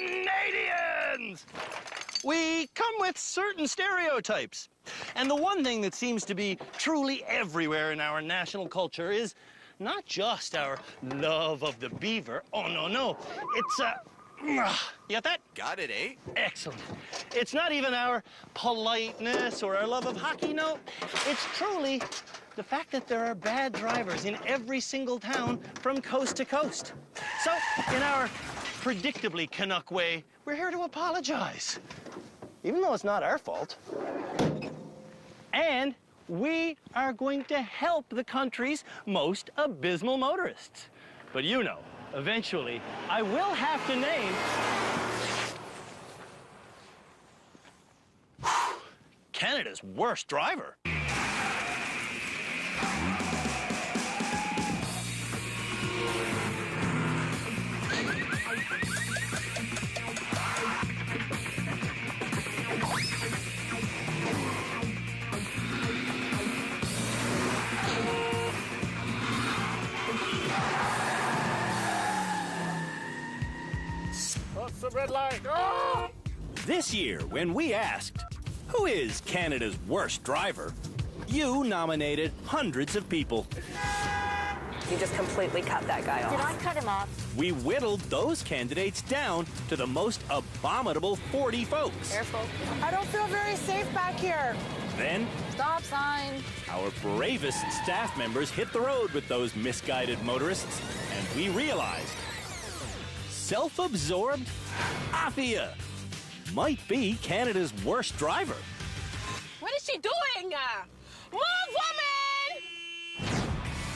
Canadians! We come with certain stereotypes. And the one thing that seems to be truly everywhere in our national culture is not just our love of the beaver. Oh, no. It's, you got that? Got it, eh? Excellent. It's not even our politeness or our love of hockey, no. It's truly the fact that there are bad drivers in every single town from coast to coast. So, in our predictably Canuck way, we're here to apologize. Even though it's not our fault. And we are going to help the country's most abysmal motorists. But you know, eventually, I will have to name Canada's worst driver. The red light. Oh! This year, when we asked, who is Canada's worst driver, you nominated hundreds of people. You just completely cut that guy off. Did I cut him off? We whittled those candidates down to the most abominable 40 folks. Careful. I don't feel very safe back here. Then, Stop sign. our bravest staff members hit the road with those misguided motorists, and we realized self-absorbed Afia might be Canada's worst driver. What is she doing? Move, woman!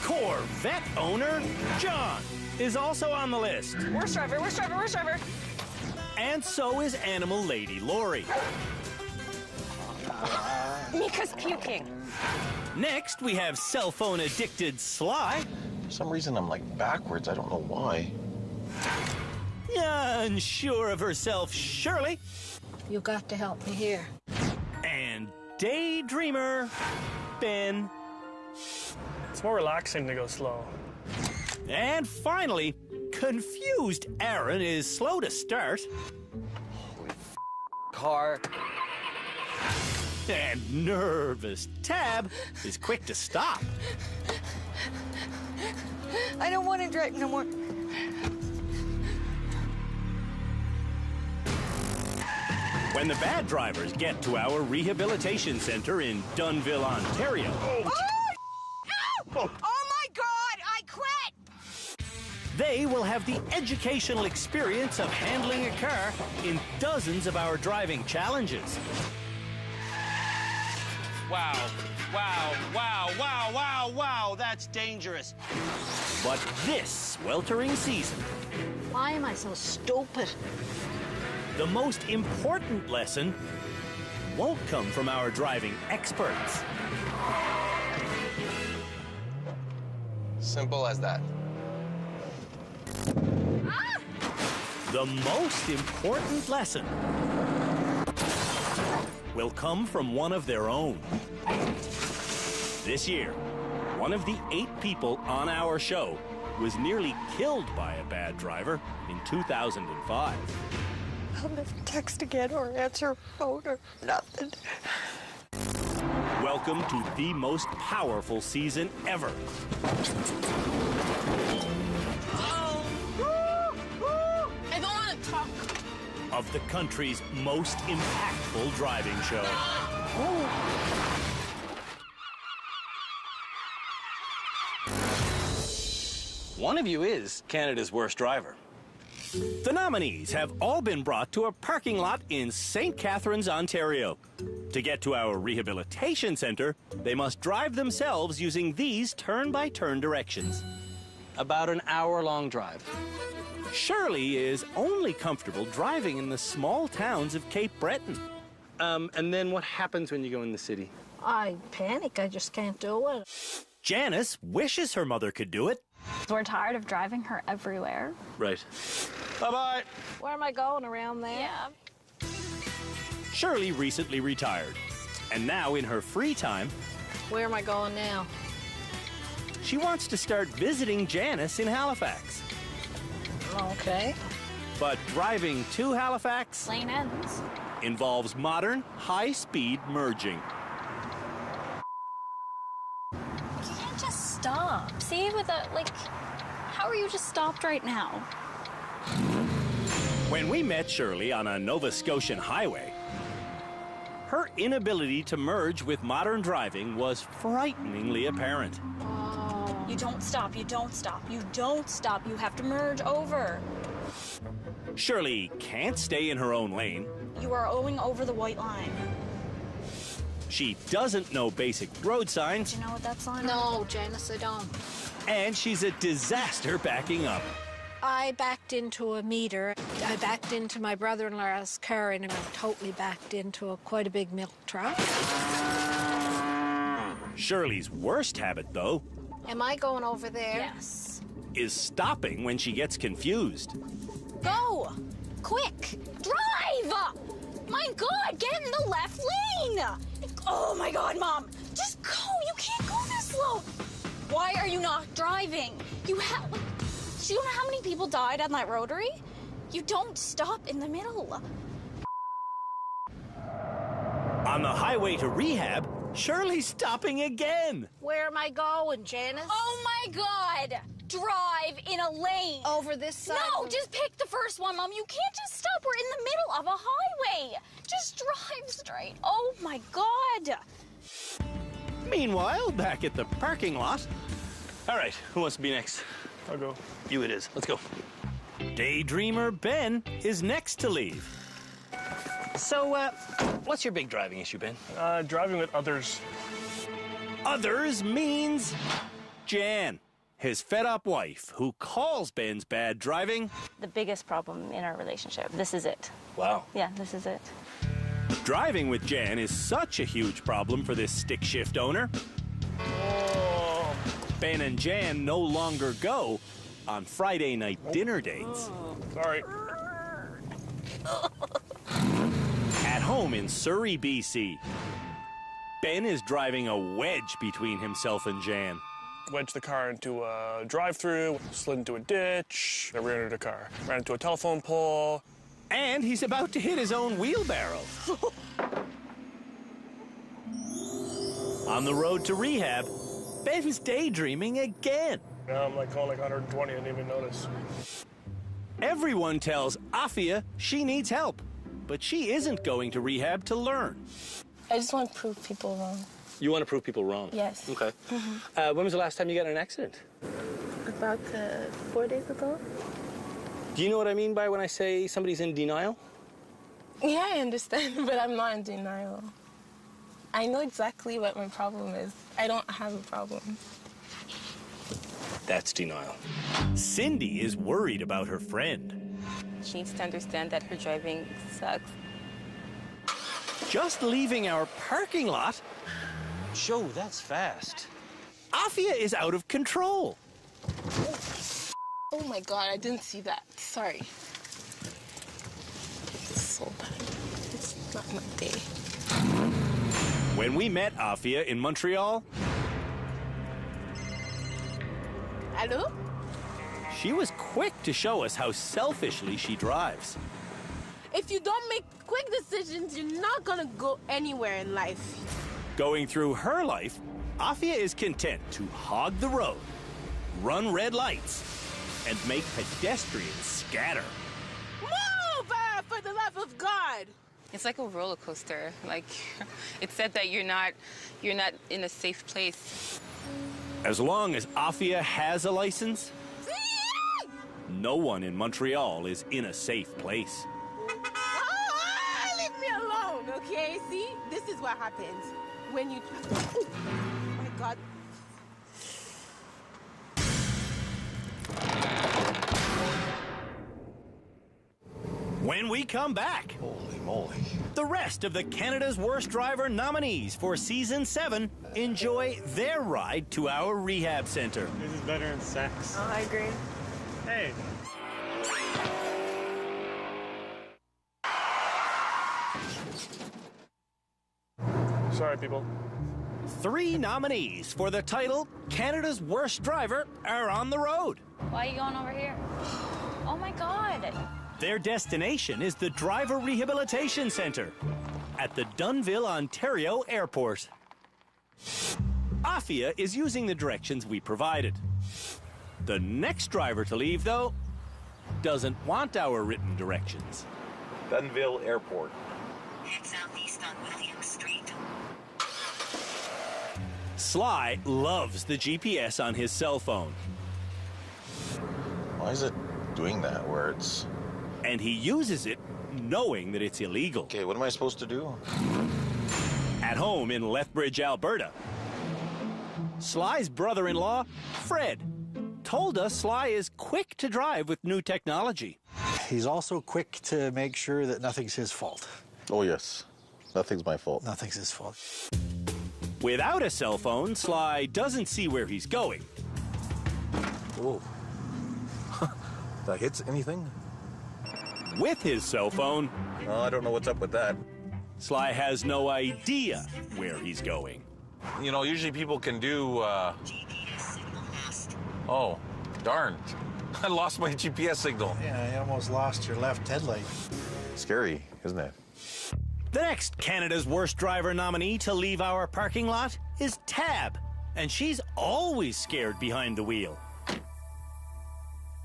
Corvette owner John is also on the list. Worst driver, worst driver, worst driver. And so is animal lady Lori. Mika's puking. Next, we have cell phone addicted Sly. For some reason, I'm like backwards. I don't know why. Unsure of herself, Shirley. You got to help me here. And daydreamer Ben. It's more relaxing to go slow. And finally, confused Aaron is slow to start. Car. And nervous Tab is quick to stop. I don't want to drive no more. When the bad drivers get to our rehabilitation center in Dunnville, Ontario, Oh my God! I quit! they will have the educational experience of handling a car in dozens of our driving challenges. Wow, that's dangerous. But this sweltering season, Why am I so stupid? the most important lesson won't come from our driving experts. Simple as that. The most important lesson will come from one of their own. This year, one of the 8 people on our show was nearly killed by a bad driver in 2005. I'll never text again or answer phone or nothing. Welcome to the most powerful season ever I don't want to talk. of the country's most impactful driving show. One of you is Canada's worst driver. The nominees have all been brought to a parking lot in St. Catharines, Ontario. To get to our rehabilitation center, they must drive themselves using these turn-by-turn directions. About an hour-long drive. Shirley is only comfortable driving in the small towns of Cape Breton. And then what happens when you go in the city? I panic. I just can't do it. Janice wishes her mother could do it. We're tired of driving her everywhere. Right. Bye-bye. Where am I going? Around there? Yeah. Shirley recently retired, and now in her free time, Where am I going now? she wants to start visiting Janice in Halifax. Okay. But driving to Halifax Lane ends. involves modern, high-speed merging. You can't just stop. See, with a, like, how are you just stopped right now? When we met Shirley on a Nova Scotian highway, her inability to merge with modern driving was frighteningly apparent. You don't stop, you don't stop, you don't stop. You have to merge over. Shirley can't stay in her own lane. You are owing over the white line. She doesn't know basic road signs, Do you know what that sign is? No, Janice, I don't. and she's a disaster backing up. I backed into a meter. I backed into my brother-in-law's car and I totally backed into quite a big milk truck. Shirley's worst habit, though, Am I going over there? Yes. is stopping when she gets confused. Go! Quick! Drive! My God, get in the left lane! Oh my God, Mom! Just go! You can't go this slow! Why are you not driving? You have... Do you know how many people died on that rotary? You don't stop in the middle. On the highway to rehab, Shirley's stopping again. Where am I going, Janice? Oh my God! Drive in a lane! Over this side? No, just pick the first one, Mom. You can't just stop. We're in the middle of a highway. Just drive straight. Oh my God! Meanwhile, back at the parking lot. All right, who wants to be next? I'll go. You it is. Let's go. Daydreamer Ben is next to leave. So, what's your big driving issue, Ben? Driving with others. Others means Jan, his fed-up wife, who calls Ben's bad driving. The biggest problem in our relationship. This is it. Wow. Yeah, this is it. Driving with Jan is such a huge problem for this stick shift owner. Oh. Ben and Jan no longer go on Friday night dinner dates. Sorry. At home in Surrey, BC, Ben is driving a wedge between himself and Jan. Wedged the car into a drive-through, slid into a ditch, I rear-ended a car. Ran into a telephone pole. And he's about to hit his own wheelbarrow. On the road to rehab, Ben's daydreaming again. Now I'm like going like 120, I didn't even notice. Everyone tells Afia she needs help, but she isn't going to rehab to learn. I just want to prove people wrong. You want to prove people wrong? Yes. Okay. When was the last time you got in an accident? About 4 days ago? Do you know what I mean by when I say somebody's in denial? Yeah, I understand, but I'm not in denial. I know exactly what my problem is. I don't have a problem. That's denial. Cindy is worried about her friend. She needs to understand that her driving sucks. Just leaving our parking lot, Joe, that's fast. Afia is out of control. Oh my God, I didn't see that. Sorry. It's so bad. It's not my day. When we met Afia in Montreal, Hello? she was quick to show us how selfishly she drives. If you don't make quick decisions, you're not gonna go anywhere in life. Going through her life, Afia is content to hog the road, run red lights, and make pedestrians scatter. Move, for the love of God! It's like a roller coaster. Like, it's said that you're not in a safe place. As long as Afia has a license, no one in Montreal is in a safe place. Leave me alone, okay? See? This is what happens when you... Oh, my God. When we come back, Holy moly. the rest of the Canada's Worst Driver nominees for Season 7 enjoy their ride to our rehab center. This is better than sex. I agree. Hey. Sorry, people. 3 nominees for the title Canada's Worst Driver are on the road. Why are you going over here? Oh my God. Their destination is the Driver Rehabilitation Centre at the Dunnville, Ontario airport. Afia is using the directions we provided. The next driver to leave, though, doesn't want our written directions. Dunnville Airport. Head southeast on William Street. Sly loves the GPS on his cell phone. Why is it doing that where it's... And he uses it knowing that it's illegal. Okay, what am I supposed to do? At home in Lethbridge, Alberta, Sly's brother-in-law, Fred, told us Sly is quick to drive with new technology. He's also quick to make sure that nothing's his fault. Oh, yes. Nothing's my fault. Nothing's his fault. Without a cell phone, Sly doesn't see where he's going. Whoa. That hits anything? With his cell phone, I don't know what's up with that. Sly has no idea where he's going. You know, usually people can do, Oh, darn. I lost my GPS signal. Yeah, you almost lost your left headlight. Scary, isn't it? The next Canada's Worst Driver nominee to leave our parking lot is Tab, and she's always scared behind the wheel.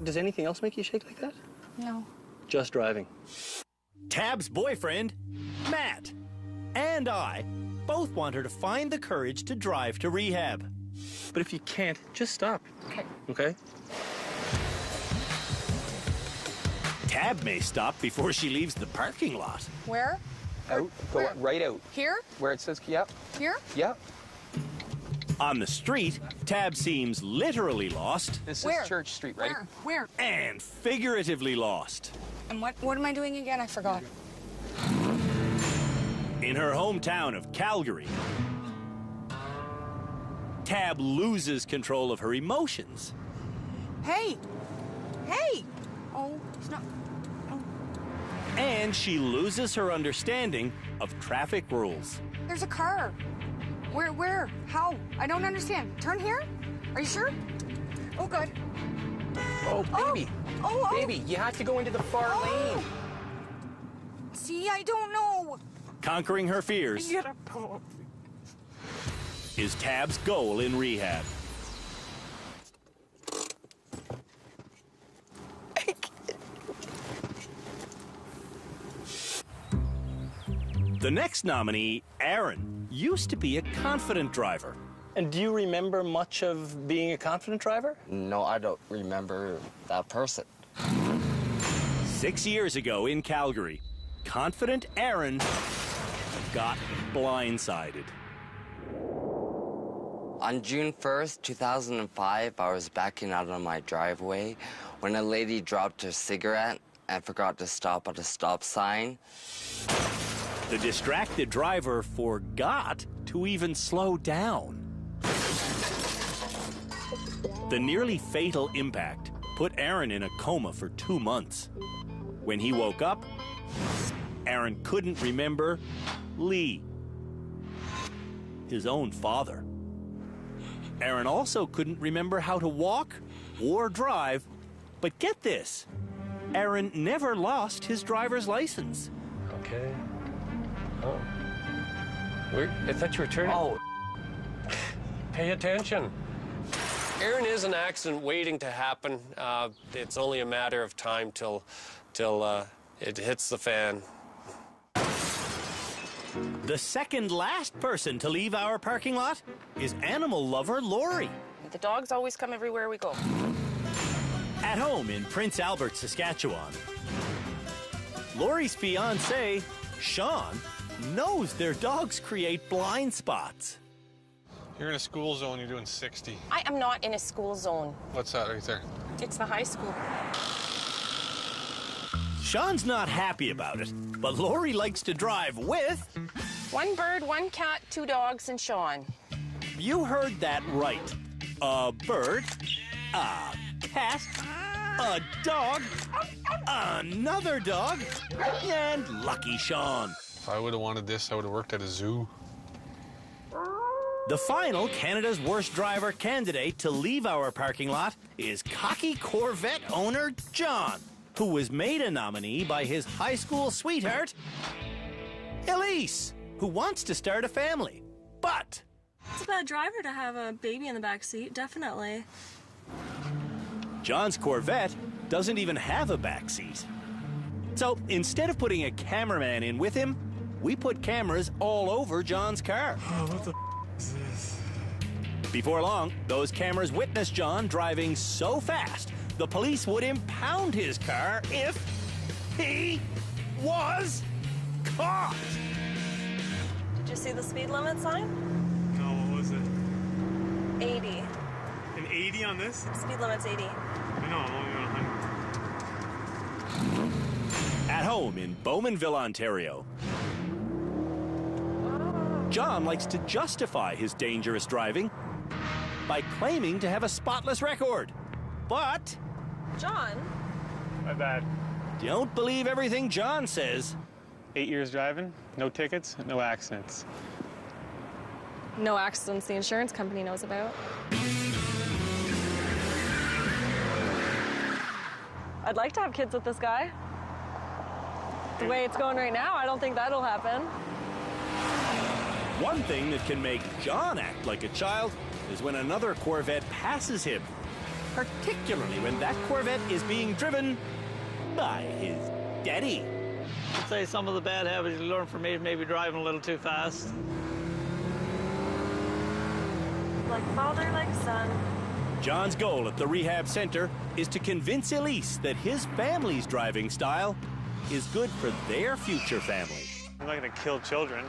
Does anything else make you shake like that? No. Just driving. Tab's boyfriend, Matt, and I both want her to find the courage to drive to rehab. But if you can't, just stop. Okay. Okay? Tab may stop before she leaves the parking lot. Where? Out. Go right out. Here? Where it says, yep. Here? Yep. On the street, Tab seems literally lost. This Where? is Church Street, right? Where? And figuratively lost. And what am I doing again? I forgot. In her hometown of Calgary, Tab loses control of her emotions. Hey! Hey! Oh, it's not... Oh. And she loses her understanding of traffic rules. There's a car. Where? How? I don't understand. Turn here? Are you sure? Oh, good. Oh, baby. Oh. Baby, you have to go into the far lane. See, I don't know. Conquering her fears is Tab's goal in rehab. The next nominee, Aaron, used to be a confident driver. And do you remember much of being a confident driver? No, I don't remember that person. 6 years ago in Calgary, confident Aaron got blindsided. On June 1st, 2005, I was backing out of my driveway when a lady dropped her cigarette and forgot to stop at a stop sign. The distracted driver forgot to even slow down. The nearly fatal impact put Aaron in a coma for 2 months. When he woke up, Aaron couldn't remember Lee, his own father. Aaron also couldn't remember how to walk or drive, but get this, Aaron never lost his driver's license. Okay. Oh. I thought you were turning. Oh. Pay attention. Aaron is an accident waiting to happen. It's only a matter of time till it hits the fan. The second last person to leave our parking lot is animal lover Lori. The dogs always come everywhere we go. At home in Prince Albert, Saskatchewan, Lori's fiancé, Sean, knows their dogs create blind spots. You're in a school zone, you're doing 60. I am not in a school zone. What's that right there? It's the high school. Sean's not happy about it, but Lori likes to drive with... 1 bird, 1 cat, 2 dogs, and Sean. You heard that right. A bird, a cat, a dog, another dog, and Lucky Sean. If I would have wanted this, I would have worked at a zoo. The final Canada's Worst Driver candidate to leave our parking lot is cocky Corvette owner John, who was made a nominee by his high school sweetheart, Elise, who wants to start a family. But it's a bad driver to have a baby in the back seat, definitely. John's Corvette doesn't even have a back seat. So instead of putting a cameraman in with him, we put cameras all over John's car. Oh, what the is this? Before long, those cameras witnessed John driving so fast, the police would impound his car if he was caught. Did you see the speed limit sign? No, what was it? 80. An 80 on this? Speed limit's 80. I know, I'm only going 100. At home in Bowmanville, Ontario, John likes to justify his dangerous driving by claiming to have a spotless record. But John? My bad. Don't believe everything John says. 8 years driving, no tickets, no accidents. No accidents the insurance company knows about. I'd like to have kids with this guy. The way it's going right now, I don't think that'll happen. One thing that can make John act like a child is when another Corvette passes him, particularly when that Corvette is being driven by his daddy. I'd say some of the bad habits you learn from me is maybe driving a little too fast. Like father, like son. John's goal at the rehab center is to convince Elise that his family's driving style is good for their future family. I'm not going to kill children.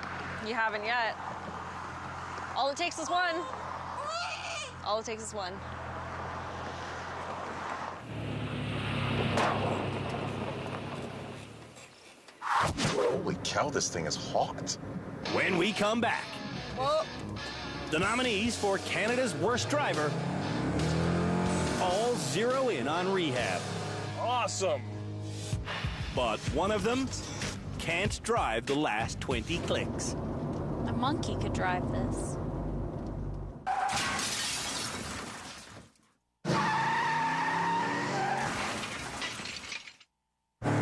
You haven't yet. All it takes is one. All it takes is one. Holy cow, this thing is hot. When we come back, Whoa. the nominees for Canada's Worst Driver all zero in on rehab. Awesome. But one of them can't drive the last 20 clicks. A monkey could drive this.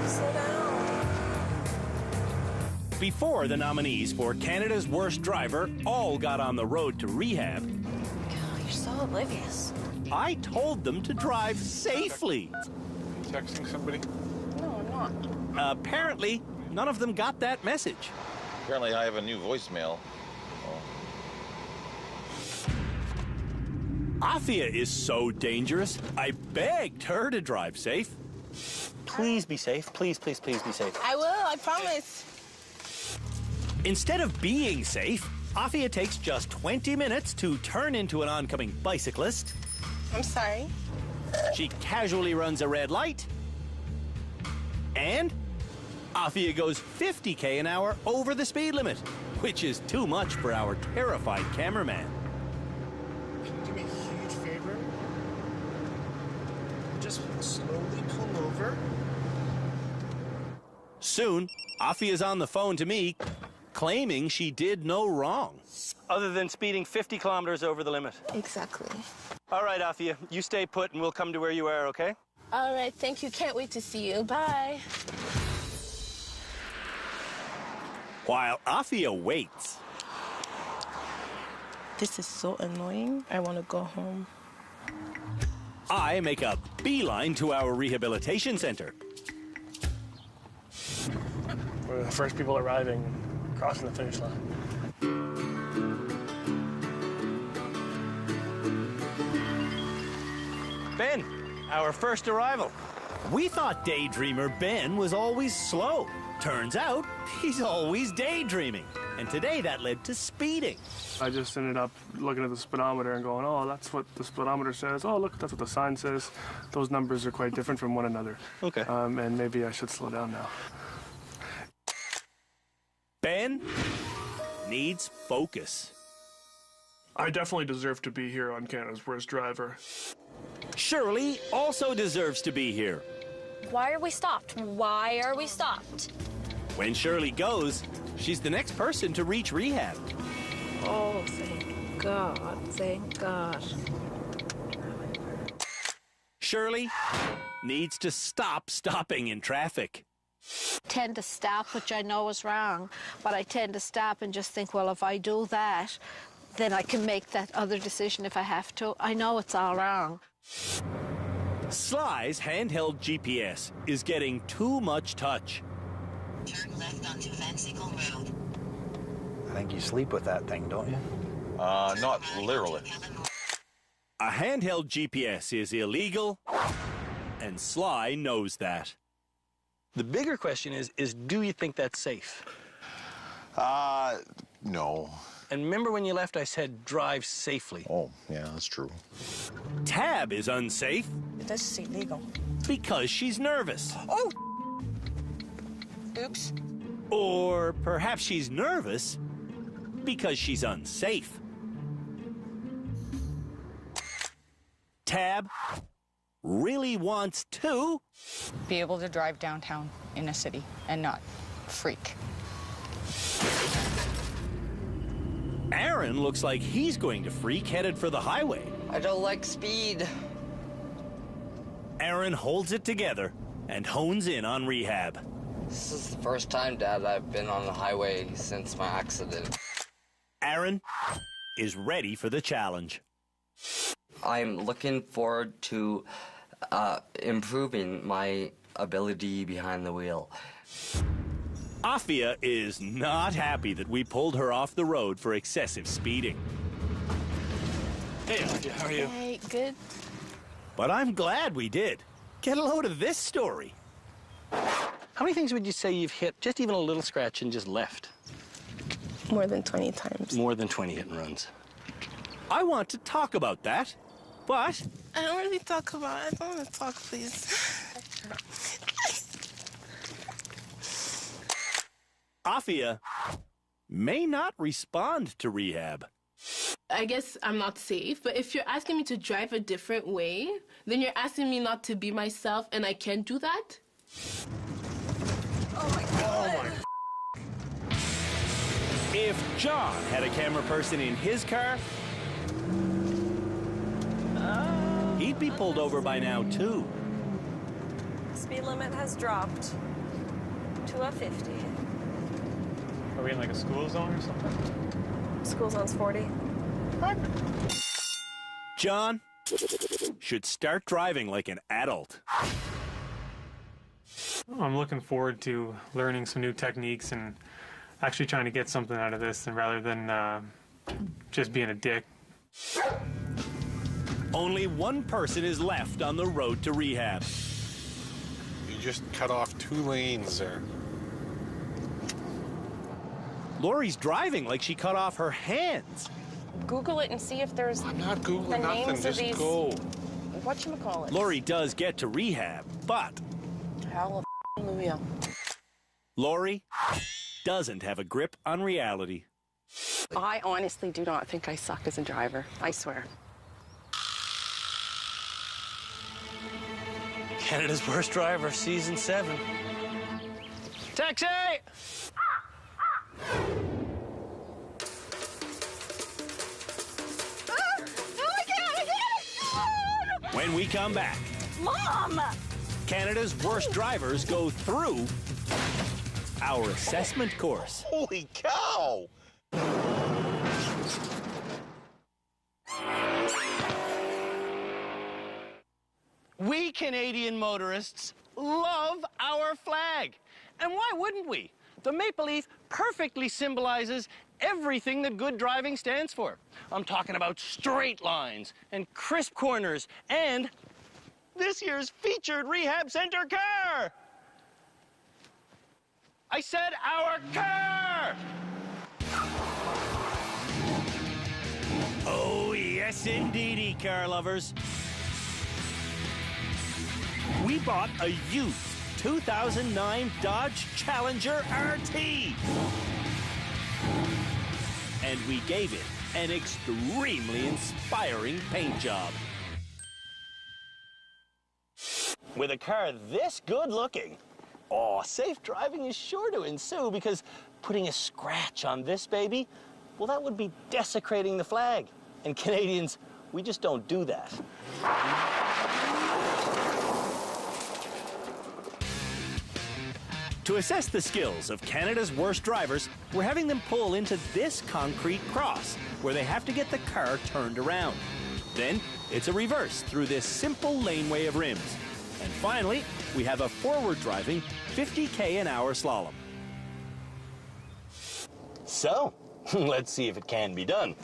Slow down. Before the nominees for Canada's Worst Driver all got on the road to rehab, Oh, you're so oblivious. I told them to drive safely. Texting somebody? No, I'm not. Apparently, none of them got that message. Apparently I have a new voicemail. Afia is so dangerous, I begged her to drive safe. Please be safe. Please, please, please be safe. I will, I promise. Instead of being safe, Afia takes just 20 minutes to turn into an oncoming bicyclist. I'm sorry. She casually runs a red light. And Afia goes 50k an hour over the speed limit, which is too much for our terrified cameraman. Can you do me a huge favor? Just slowly pull over. Soon, Afia's on the phone to me, claiming she did no wrong. Other than speeding 50 kilometers over the limit. Exactly. All right, Afia, you stay put and we'll come to where you are, okay? All right, thank you. Can't wait to see you. Bye. While Afia waits, This is so annoying. I want to go home. I make a beeline to our rehabilitation center. We're the first people arriving, crossing the finish line. Ben, our first arrival. We thought daydreamer Ben was always slow. Turns out, he's always daydreaming. And today that led to speeding. I just ended up looking at the speedometer and going, oh, that's what the speedometer says. Oh, look, that's what the sign says. Those numbers are quite different from one another. Okay. And maybe I should slow down now. Ben needs focus. I definitely deserve to be here on Canada's Worst Driver. Shirley also deserves to be here. Why are we stopped? Why are we stopped? When Shirley goes, she's the next person to reach rehab. Oh, thank God, thank God. Shirley needs to stop stopping in traffic. Tend to stop, which I know is wrong, but I tend to stop and just think, well, if I do that, then I can make that other decision if I have to. I know it's all wrong. Sly's handheld GPS is getting too much touch. Turn left onto Van Sickle Road. I think you sleep with that thing, don't you? Not literally. A handheld GPS is illegal, and Sly knows that. The bigger question is do you think that's safe? No. And remember when you left, I said drive safely. Oh, yeah, that's true. Tab is unsafe. This is illegal. Because she's nervous. Oh! Oops. Or perhaps she's nervous because she's unsafe. Tab really wants to be able to drive downtown in a city and not freak. Aaron looks like he's going to freak, headed for the highway. I don't like speed. Aaron holds it together and hones in on rehab. This is the first time, Dad, I've been on the highway since my accident. Aaron is ready for the challenge. I'm looking forward to improving my ability behind the wheel. Afia is not happy that we pulled her off the road for excessive speeding. Hey, Afia, how are you? Hey, good. But I'm glad we did. Get a load of this story. How many things would you say you've hit, just even a little scratch, and just left? More than 20 times. More than 20 hit and runs. I want to talk about that, but I don't really talk about it. I don't want to talk, please. Afia may not respond to rehab. I guess I'm not safe, but if you're asking me to drive a different way, then you're asking me not to be myself, and I can't do that? Oh, my God. Oh, my. If John had a camera person in his car, he'd be pulled over by now, too. Speed limit has dropped to a 50. Are we in like a school zone or something? School zone's 40. What? John should start driving like an adult. I'm looking forward to learning some new techniques and actually trying to get something out of this, and rather than just being a dick. Only one person is left on the road to rehab. You just cut off 2 lanes there. Lori's driving like she cut off her hands. Google it and see if there's I'm not Googling the nothing, names just of these. go. Whatchamacallit? Lori does get to rehab, but Hallelujah. Lori doesn't have a grip on reality. I honestly do not think I suck as a driver. I swear. Canada's Worst Driver, Season 7. Taxi! When we come back, Mom! Canada's Worst Drivers go through our assessment course. Holy cow! We Canadian motorists love our flag. And why wouldn't we? The maple leaf perfectly symbolizes everything that good driving stands for. I'm talking about straight lines and crisp corners and this year's featured rehab center car. I said our car! Oh, yes, indeedy, car lovers. We bought a used 2009 Dodge Challenger RT. And we gave it an extremely inspiring paint job. With a car this good looking, Oh, safe driving is sure to ensue because putting a scratch on this baby, well, that would be desecrating the flag. And Canadians, we just don't do that. To assess the skills of Canada's worst drivers, we're having them pull into this concrete cross where they have to get the car turned around. Then it's a reverse through this simple laneway of rims. And finally, we have a forward-driving 50k/h slalom. So, let's see if it can be done.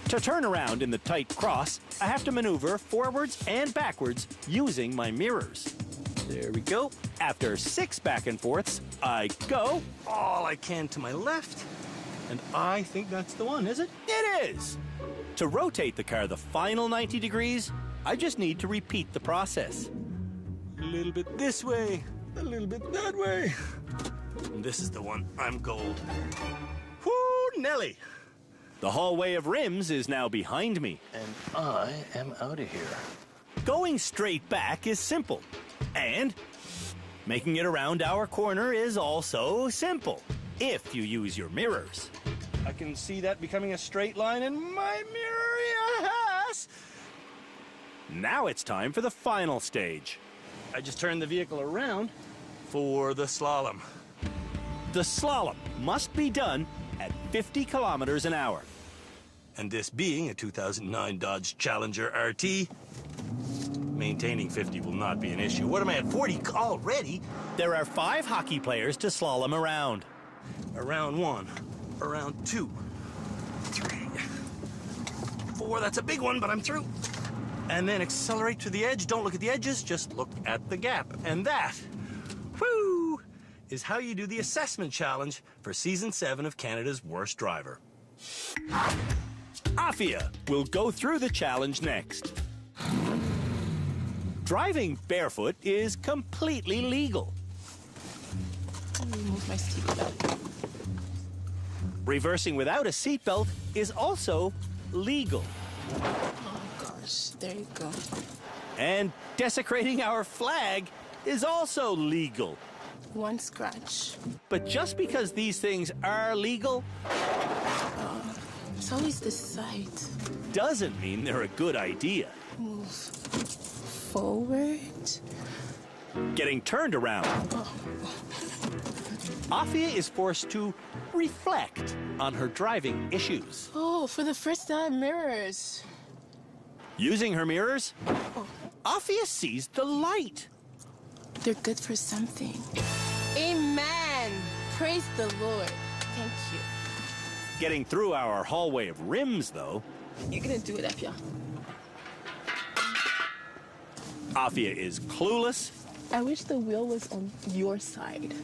To turn around in the tight cross, I have to maneuver forwards and backwards using my mirrors. There we go. After 6 back and forths, I go all I can to my left. And I think that's the one, is it? It is! To rotate the car the final 90 degrees, I just need to repeat the process. A little bit this way, a little bit that way. And this is the one. I'm gold. Whoo, Nelly! The hallway of rims is now behind me. And I am out of here. Going straight back is simple. And making it around our corner is also simple, if you use your mirrors. I can see that becoming a straight line in my mirror, yes! Now it's time for the final stage. I just turned the vehicle around for the slalom. The slalom must be done at 50 kilometers an hour. And this being a 2009 Dodge Challenger RT, maintaining 50 will not be an issue. What am I at, 40 already? There are 5 hockey players to slalom around. Around 1, around 2, 3, 4, that's a big one, but I'm through. And then accelerate to the edge. Don't look at the edges, just look at the gap. And that, whoo, is how you do the assessment challenge for Season 7 of Canada's Worst Driver. Afia will go through the challenge next. Driving barefoot is completely legal. Remove my seatbelt. Reversing without a seatbelt is also legal. Oh gosh, there you go. And desecrating our flag is also legal. 1 scratch. But just because these things are legal, it's always this side. Doesn't mean they're a good idea. Move forward. Getting turned around. Afia is forced to reflect on her driving issues. Oh, for the first time, mirrors. Using her mirrors, Afia sees the light. They're good for something. Amen. Praise the Lord. Thank you. Getting through our hallway of rims, though. You're gonna do it, Afia. Afia is clueless. I wish the wheel was on your side.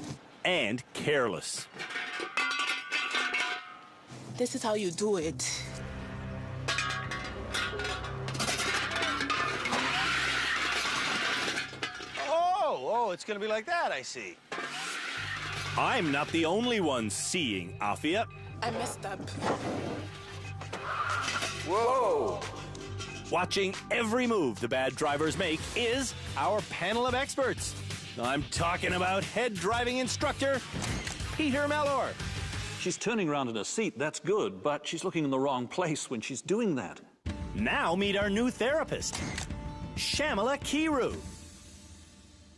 And careless. This is how you do it. Oh, it's gonna be like that, I see. I'm not the only one seeing Afia. I messed up. Whoa! Watching every move the bad drivers make is our panel of experts. I'm talking about head driving instructor Peter Mellor. She's turning around in her seat, that's good, but she's looking in the wrong place when she's doing that. Now meet our new therapist, Shamala Kiru.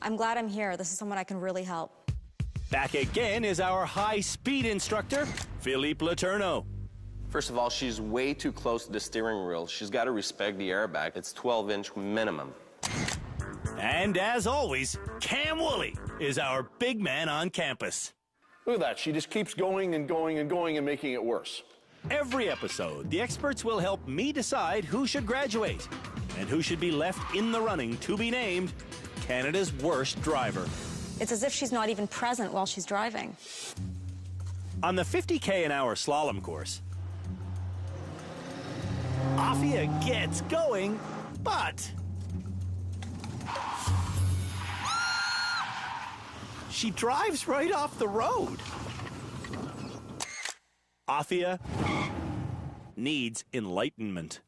I'm glad I'm here. This is someone I can really help. Back again is our high-speed instructor, Philippe Letourneau. First of all, she's way too close to the steering wheel. She's got to respect the airbag. It's 12-inch minimum. And as always, Cam Woolley is our big man on campus. Look at that. She just keeps going and going and going and making it worse. Every episode, the experts will help me decide who should graduate and who should be left in the running to be named Canada's worst driver. It's as if she's not even present while she's driving. On the 50k/h slalom course, Afia gets going, but she drives right off the road. Afia needs enlightenment.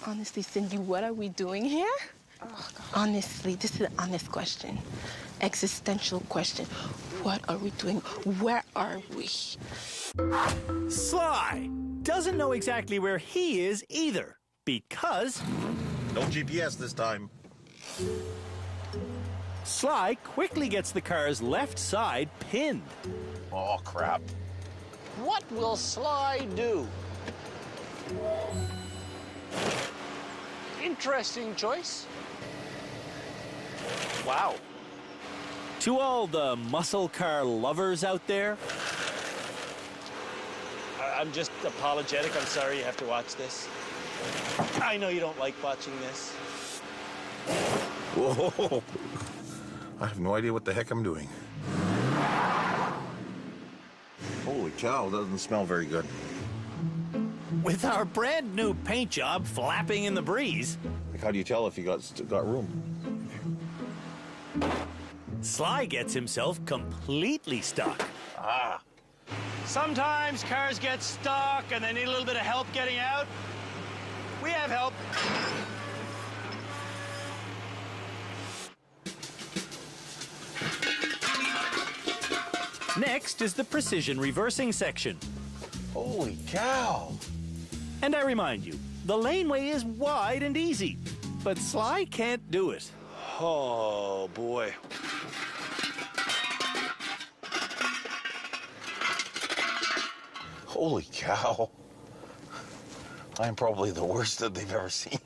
Honestly, Cindy, what are we doing here? Honestly, this is an honest question. Existential question. What are we doing? Where are we? Sly doesn't know exactly where he is either, because... No GPS this time. Sly quickly gets the car's left side pinned. Oh, crap. What will Sly do? Interesting choice. Wow. To all the muscle car lovers out there, I'm just apologetic. I'm sorry you have to watch this. I know you don't like watching this. Whoa. I have no idea what the heck I'm doing. Holy cow, doesn't smell very good. with our brand new paint job flapping in the breeze. Like, how do you tell if you got room? Sly gets himself completely stuck. Ah. Sometimes cars get stuck and they need a little bit of help getting out. We have help. Next is the precision reversing section. Holy cow! And I remind you, the laneway is wide and easy, but Sly can't do it. Oh, boy. Holy cow. I'm probably the worst that they've ever seen.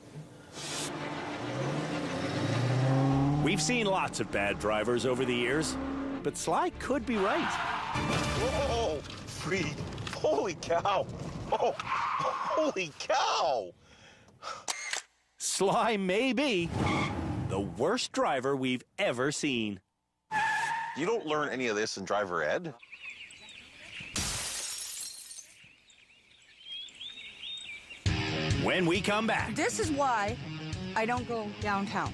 We've seen lots of bad drivers over the years, but Sly could be right. Whoa! Free! Holy cow! Oh, holy cow! Sly may be the worst driver we've ever seen. You don't learn any of this in driver ed? When we come back. This is why I don't go downtown.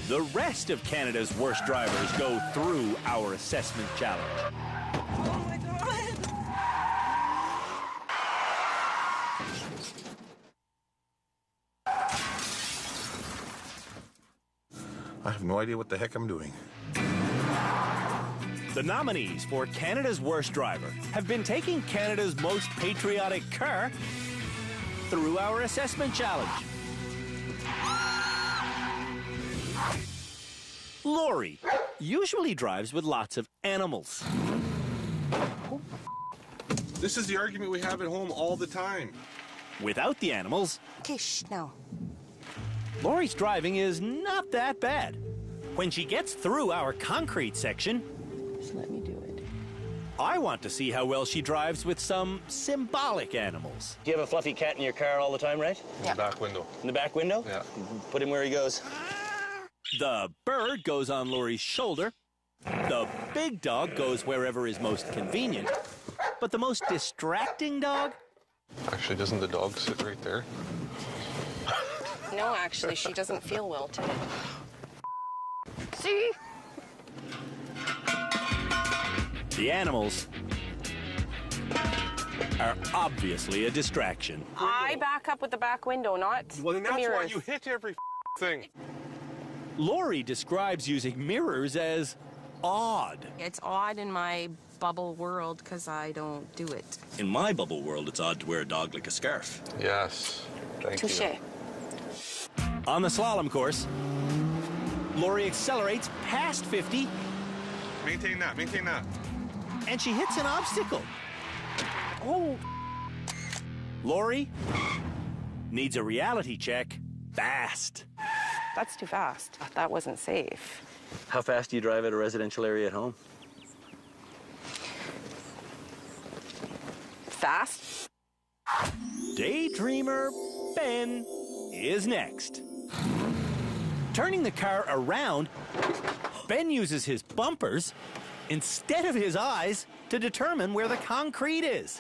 The rest of Canada's worst drivers go through our assessment challenge. Oh my God. I have no idea what the heck I'm doing. The nominees for Canada's Worst Driver have been taking Canada's most patriotic car through our assessment challenge. Lori usually drives with lots of animals. This is the argument we have at home all the time. Without the animals, Okay, shh, now. Lori's driving is not that bad. When she gets through our concrete section, Just let me do it. I want to see how well she drives with some symbolic animals. Do you have a fluffy cat in your car all the time, right? In the back window. In the back window? Yeah. Put him where he goes. The bird goes on Lori's shoulder. The big dog goes wherever is most convenient. But the most distracting dog? Actually, doesn't the dog sit right there? No, actually, she doesn't feel well today. See? The animals are obviously a distraction. I back up with the back window, not Well, then the that's why mirrors. you hit every thing. Lori describes using mirrors as odd. It's odd in my bubble world because I don't do it. In my bubble world, it's odd to wear a dog like a scarf. Yes. Thank you. Touché. On the slalom course, Lori accelerates past 50, Maintain that. Maintain that. and she hits an obstacle. Oh. Lori needs a reality check fast. That's too fast. That wasn't safe. How fast do you drive at a residential area at home? Fast? Daydreamer Ben is next. Turning the car around, Ben uses his bumpers instead of his eyes to determine where the concrete is.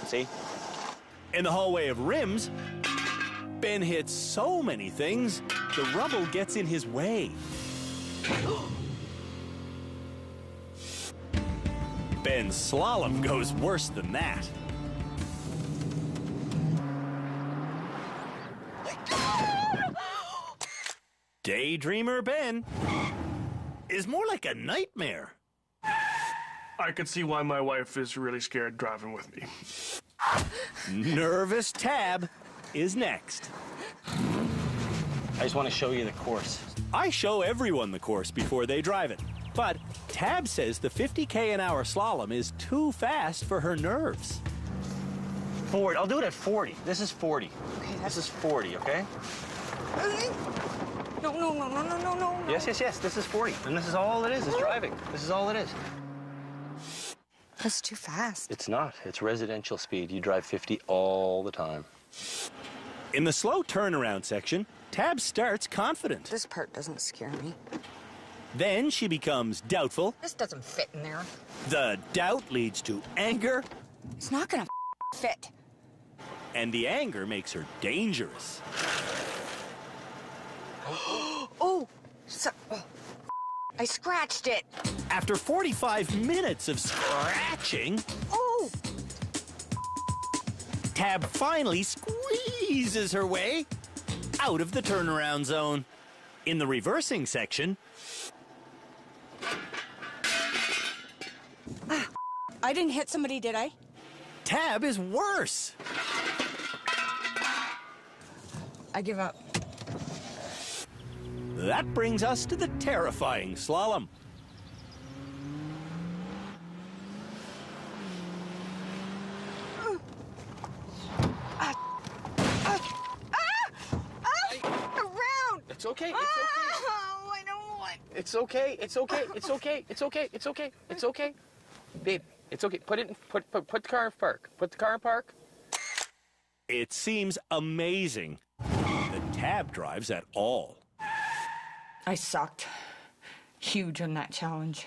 See? In the hallway of rims, Ben hits so many things, the rubble gets in his way. Ben's slalom goes worse than that. Daydreamer Ben is more like a nightmare. I could see why my wife is really scared driving with me. Nervous Tab is next. I just want to show you the course. I show everyone the course before they drive it. But Tab says the 50k an hour slalom is too fast for her nerves. Forward. I'll do it at 40. This is 40. Okay, this is 40, okay? No. Yes. This is 40. And this is all it is driving. This is all it is. That's too fast. It's not. It's residential speed. You drive 50 all the time. In the slow turnaround section, Tab starts confident. This part doesn't scare me. Then she becomes doubtful. This doesn't fit in there. The doubt leads to anger. It's not gonna fit. And the anger makes her dangerous. I scratched it. After 45 minutes of scratching, Tab finally squeezes her way out of the turnaround zone. In the reversing section, I didn't hit somebody, did I? Tab is worse. I give up. That brings us to the terrifying slalom. Around! It's okay. Oh, I don't want. It's okay. Babe, it's okay. Put the car in park. Put the car in park. It seems amazing that Tab drives at all. I sucked. Huge on that challenge.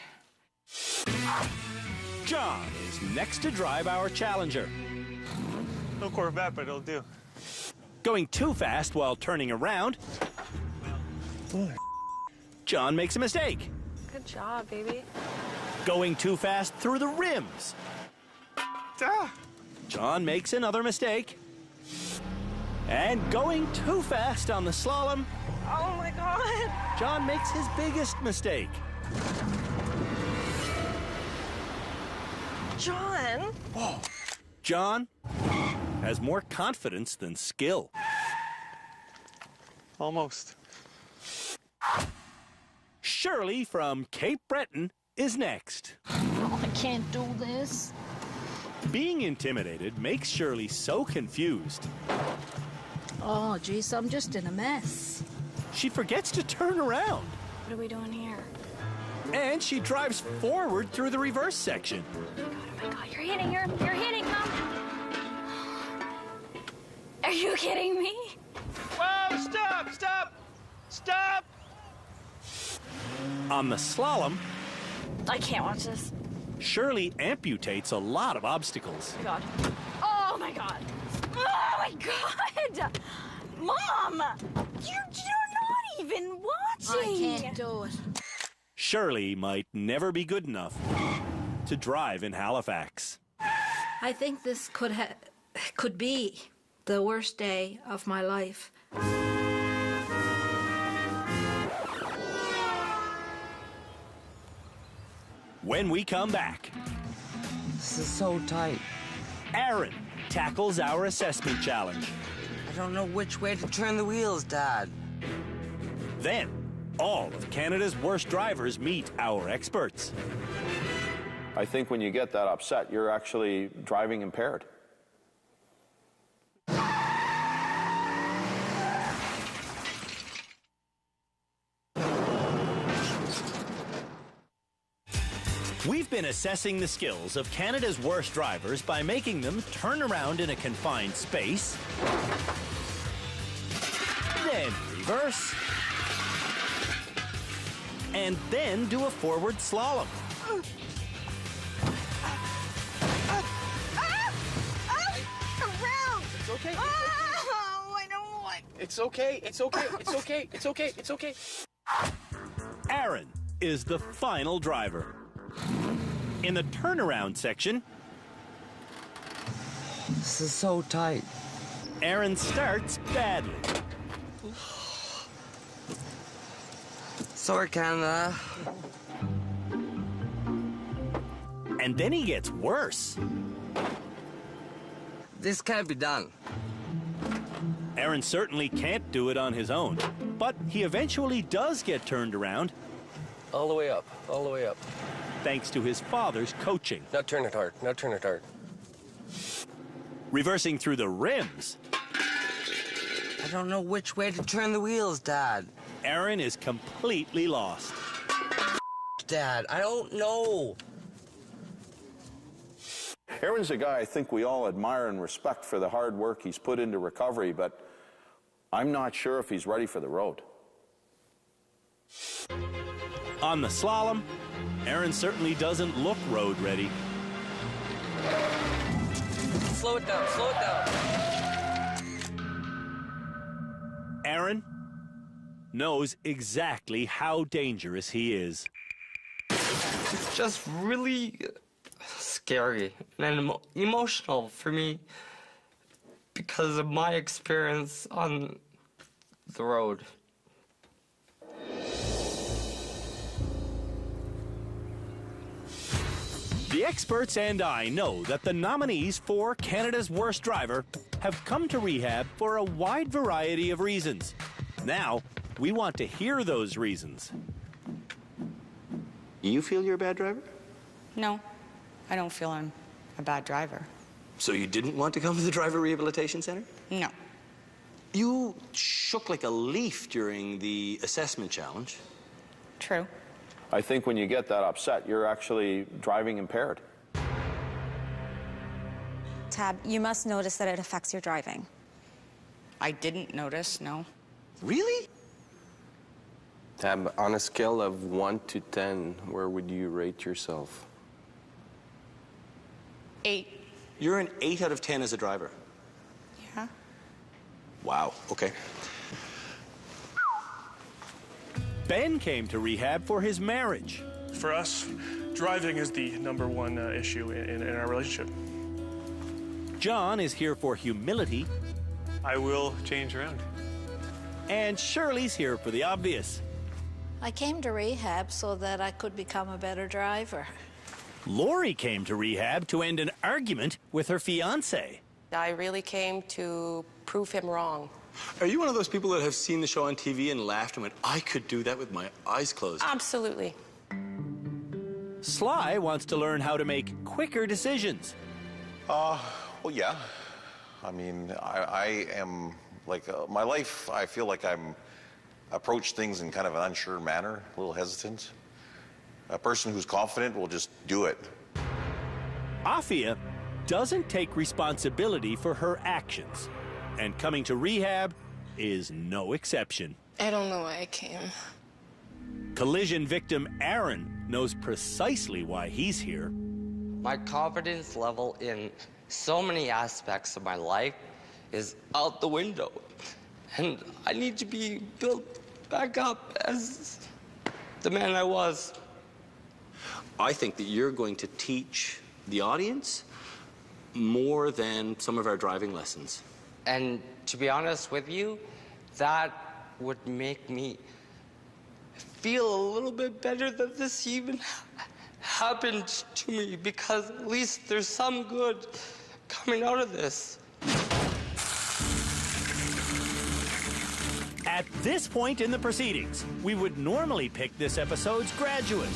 John is next to drive our Challenger. No Corvette, but it'll do. Going too fast while turning around, John makes a mistake. Good job, baby. Going too fast through the rims. John makes another mistake. And going too fast on the slalom. Oh my God. John makes his biggest mistake. John. Whoa. John has more confidence than skill. Almost. Shirley from Cape Breton is next. Oh, I can't do this. Being intimidated makes Shirley so confused. Oh, geez, I'm just in a mess. She forgets to turn around. What are we doing here? And she drives forward through the reverse section. Oh my God, you're hitting her. You're hitting Mom. Are you kidding me? Whoa, stop! On the slalom, I can't watch this. Shirley amputates a lot of obstacles. Oh my God. Oh my God. Oh my God. Mom, you're not even watching. I can't do it. Shirley might never be good enough to drive in Halifax. I think this could be the worst day of my life. When we come back, This is so tight. Aaron tackles our assessment challenge. I don't know which way to turn the wheels, Dad. Then, all of Canada's worst drivers meet our experts. I think when you get that upset, you're actually driving impaired. We've been assessing the skills of Canada's worst drivers by making them turn around in a confined space, then reverse, and then do a forward slalom. Around! It's okay. Oh, I don't want. It's okay. Aaron is the final driver. In the turnaround section, This is so tight. Aaron starts badly. Sorry, Canada. And then he gets worse. This can't be done. Aaron certainly can't do it on his own, but he eventually does get turned around. All the way up, all the way up. Thanks to his father's coaching. Now turn it hard, now turn it hard. Reversing through the rims. I don't know which way to turn the wheels, Dad. Aaron is completely lost. Dad, I don't know. Aaron's a guy I think we all admire and respect for the hard work he's put into recovery, but I'm not sure if he's ready for the road. On the slalom, Aaron certainly doesn't look road ready. Slow it down, slow it down. Aaron knows exactly how dangerous he is. It's just really scary and emotional for me because of my experience on the road. The experts and I know that the nominees for Canada's Worst Driver have come to rehab for a wide variety of reasons. Now, we want to hear those reasons. You feel you're a bad driver? No, I don't feel I'm a bad driver. So you didn't want to come to the Driver Rehabilitation Center? No. You shook like a leaf during the assessment challenge. True. I think when you get that upset, you're actually driving impaired. Tab, you must notice that it affects your driving. I didn't notice, no. Really? Tab, on a scale of 1 to 10, where would you rate yourself? 8. You're an 8 out of 10 as a driver. Yeah. Wow, okay. Ben came to rehab for his marriage. For us, driving is the #1 issue in our relationship. John is here for humility. I will change around. And Shirley's here for the obvious. I came to rehab so that I could become a better driver. Lori came to rehab to end an argument with her fiancé. I really came to prove him wrong. Are you one of those people that have seen the show on TV and laughed and went, I could do that with my eyes closed? Absolutely. Sly wants to learn how to make quicker decisions. Well, yeah. I mean, I am, like, my life, I feel like I'm approach things in kind of an unsure manner, a little hesitant. A person who's confident will just do it. Afia doesn't take responsibility for her actions, and coming to rehab is no exception. I don't know why I came. Collision victim Aaron knows precisely why he's here. My confidence level in so many aspects of my life is out the window. And I need to be built back up as the man I was. I think that you're going to teach the audience more than some of our driving lessons. And to be honest with you, that would make me feel a little bit better that this even happened to me, because at least there's some good coming out of this. At this point in the proceedings, we would normally pick this episode's graduate.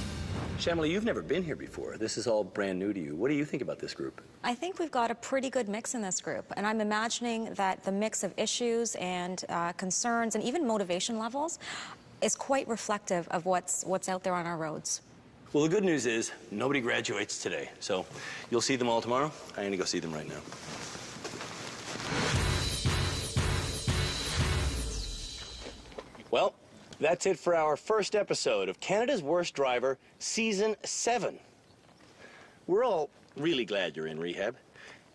Shamila, you've never been here before. This is all brand new to you. What do you think about this group? I think we've got a pretty good mix in this group, and I'm imagining that the mix of issues and concerns and even motivation levels is quite reflective of what's out there on our roads. Well, the good news is nobody graduates today, so you'll see them all tomorrow. I'm going to go see them right now. Well, that's it for our first episode of Canada's Worst Driver, Season 7. We're all really glad you're in rehab,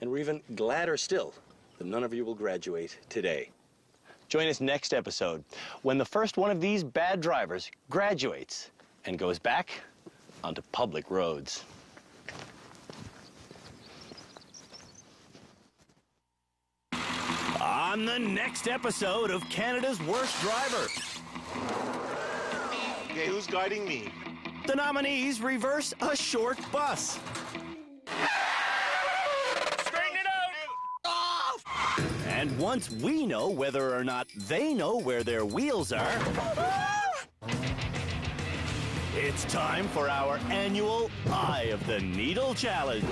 and we're even gladder still that none of you will graduate today. Join us next episode when the first one of these bad drivers graduates and goes back onto public roads. On the next episode of Canada's Worst Driver. Okay, who's guiding me? The nominees reverse a short bus. Straighten it out! And once we know whether or not they know where their wheels are, it's time for our annual Eye of the Needle Challenge.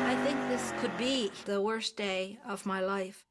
I think this could be the worst day of my life.